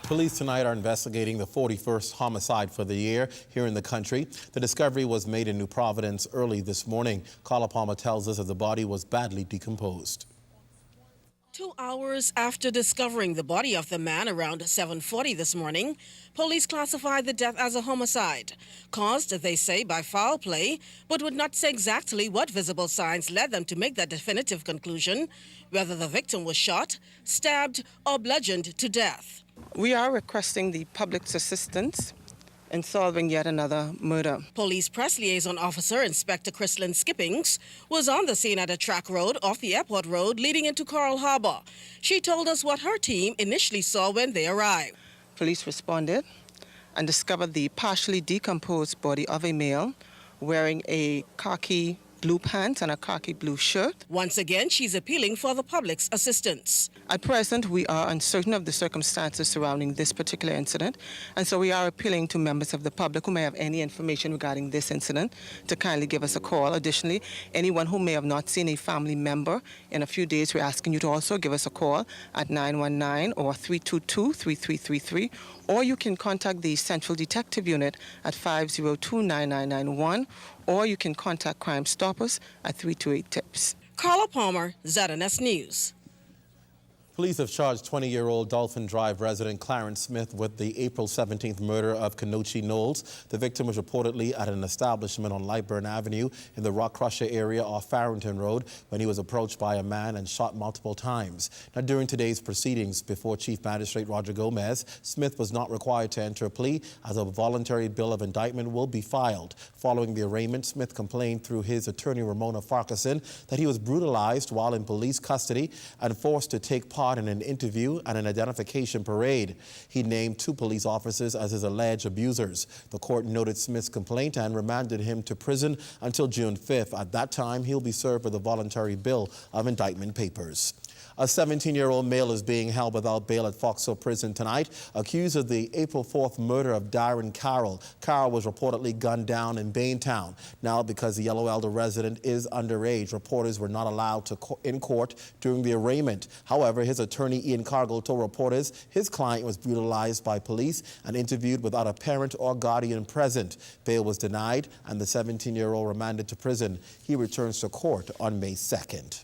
Police tonight are investigating the 41st homicide for the year here in the country. The discovery was made in New Providence early this morning. Carla Palmer tells us that the body was badly decomposed. 2 hours after discovering the body of the man around 7:40 this morning, police classified the death as a homicide, caused, they say, by foul play, but would not say exactly what visible signs led them to make that definitive conclusion, whether the victim was shot, stabbed, or bludgeoned to death. We are requesting the public's assistance in solving yet another murder. Police press liaison officer Inspector Chrislyn Skippings was on the scene at a track road off the airport road leading into Coral Harbor. She told us what her team initially saw when they arrived. Police responded and discovered the partially decomposed body of a male wearing a khaki blue pants and a khaki blue shirt. Once again, she's appealing for the public's assistance. At present, we are uncertain of the circumstances surrounding this particular incident, and so we are appealing to members of the public who may have any information regarding this incident to kindly give us a call. Additionally, anyone who may have not seen a family member in a few days, we're asking you to also give us a call at 919 or 322-3333, or you can contact the Central Detective Unit at 502-9991, or you can contact Crime Stoppers at 328-TIPS. Carla Palmer, ZNS News. Police have charged 20-year-old Dolphin Drive resident Clarence Smith with the April 17th murder of Kanochi Knowles. The victim was reportedly at an establishment on Lightburn Avenue in the Rock Crusher area off Farrington Road when he was approached by a man and shot multiple times. Now, during today's proceedings before Chief Magistrate Roger Gomez, Smith was not required to enter a plea as a voluntary bill of indictment will be filed. Following the arraignment, Smith complained through his attorney Ramona Farquharson that he was brutalized while in police custody and forced to take part in an interview and an identification parade. He named 2 police officers as his alleged abusers. The court noted Smith's complaint and remanded him to prison until June 5th. At that time, he'll be served with a voluntary bill of indictment papers. A 17-year-old male is being held without bail at Fox Hill Prison tonight, accused of the April 4th murder of Darren Carroll. Carroll was reportedly gunned down in Baintown. Now, because the Yellow Elder resident is underage, reporters were not allowed in court during the arraignment. However, his attorney Ian Cargill told reporters his client was brutalized by police and interviewed without a parent or guardian present. Bail was denied and the 17-year-old remanded to prison. He returns to court on May 2nd.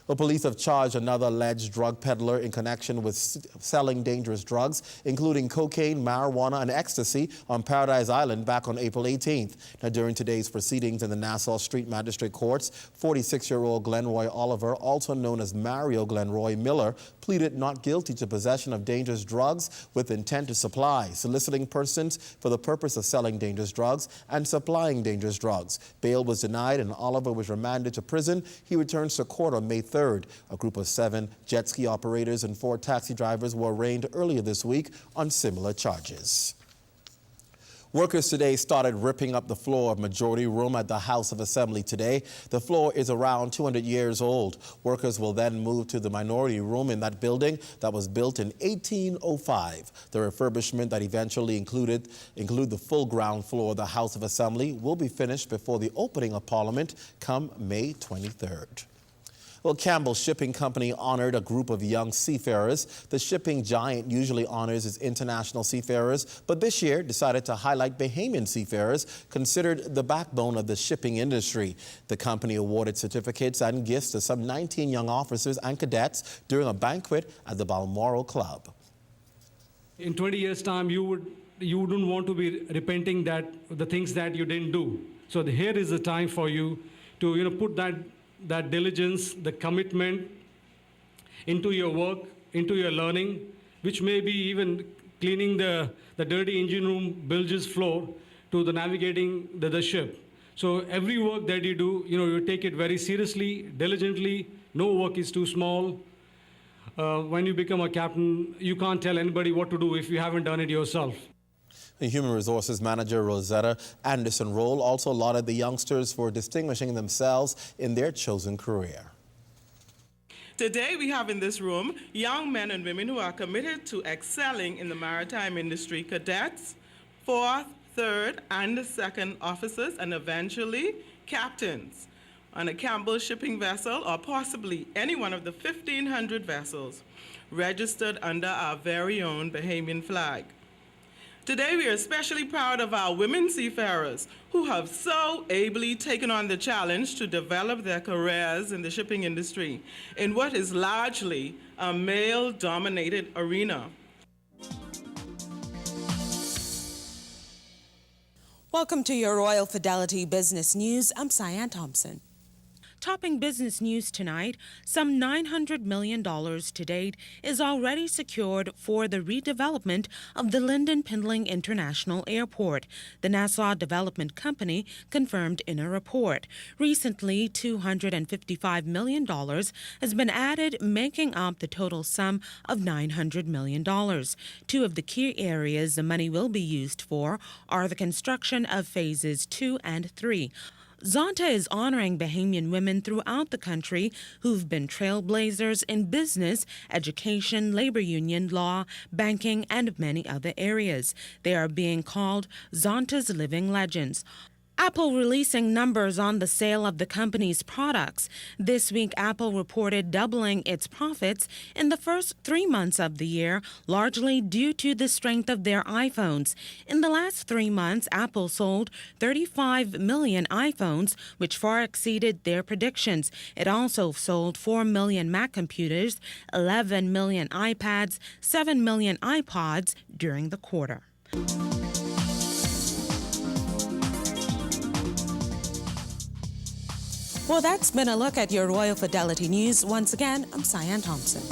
The police have charged another alleged drug peddler in connection with selling dangerous drugs, including cocaine, marijuana, and ecstasy on Paradise Island back on April 18th. Now, during today's proceedings in the Nassau Street Magistrate Courts, 46-year-old Glenroy Oliver, also known as Mario Glenroy Miller, pleaded not guilty to possession of dangerous drugs with intent to supply, soliciting persons for the purpose of selling dangerous drugs, and supplying dangerous drugs. Bail was denied and Oliver was remanded to prison. He returns to court on May 3rd. A group of 7 jet ski operators and 4 taxi drivers were arraigned earlier this week on similar charges. Workers today started ripping up the floor of Majority Room at the House of Assembly today. The floor is around 200 years old. Workers will then move to the Minority Room in that building that was built in 1805. The refurbishment that eventually include the full ground floor of the House of Assembly will be finished before the opening of Parliament come May 23rd. Well, Campbell Shipping Company honored a group of young seafarers. The shipping giant usually honors its international seafarers, but this year decided to highlight Bahamian seafarers, considered the backbone of the shipping industry. The company awarded certificates and gifts to some 19 young officers and cadets during a banquet at the Balmoral Club. In 20 years' time, you wouldn't want to be repenting that the things that you didn't do. So here is the time for you to put that diligence, the commitment into your work, into your learning, which may be even cleaning the dirty engine room bilges floor to the navigating the ship. So every work that you do, you take it very seriously, diligently. No work is too small. When you become a captain, you can't tell anybody what to do if you haven't done it yourself. The Human Resources Manager Rosetta Anderson Roll also lauded the youngsters for distinguishing themselves in their chosen career. Today we have in this room young men and women who are committed to excelling in the maritime industry, cadets, 4th, 3rd, and 2nd officers, and eventually captains on a Campbell shipping vessel or possibly any one of the 1,500 vessels. registered under our very own Bahamian flag. Today, we are especially proud of our women seafarers who have so ably taken on the challenge to develop their careers in the shipping industry in what is largely a male-dominated arena. Welcome to your Royal Fidelity Business News. I'm Cyan Thompson. Topping business news tonight, some $900 million to date is already secured for the redevelopment of the Lynden Pindling International Airport, the Nassau Development Company confirmed in a report. Recently, $255 million has been added, making up the total sum of $900 million. Two of the key areas the money will be used for are the construction of phases 2 and 3. Zonta is honoring Bahamian women throughout the country who've been trailblazers in business, education, labor union, law, banking, and many other areas. They are being called Zonta's Living Legends. Apple releasing numbers on the sale of the company's products. This week, Apple reported doubling its profits in the first 3 months of the year, largely due to the strength of their iPhones. In the last 3 months, Apple sold 35 million iPhones, which far exceeded their predictions. It also sold 4 million Mac computers, 11 million iPads, 7 million iPods during the quarter. Well, that's been a look at your Royal Fidelity News. Once again, I'm Cyan Thompson.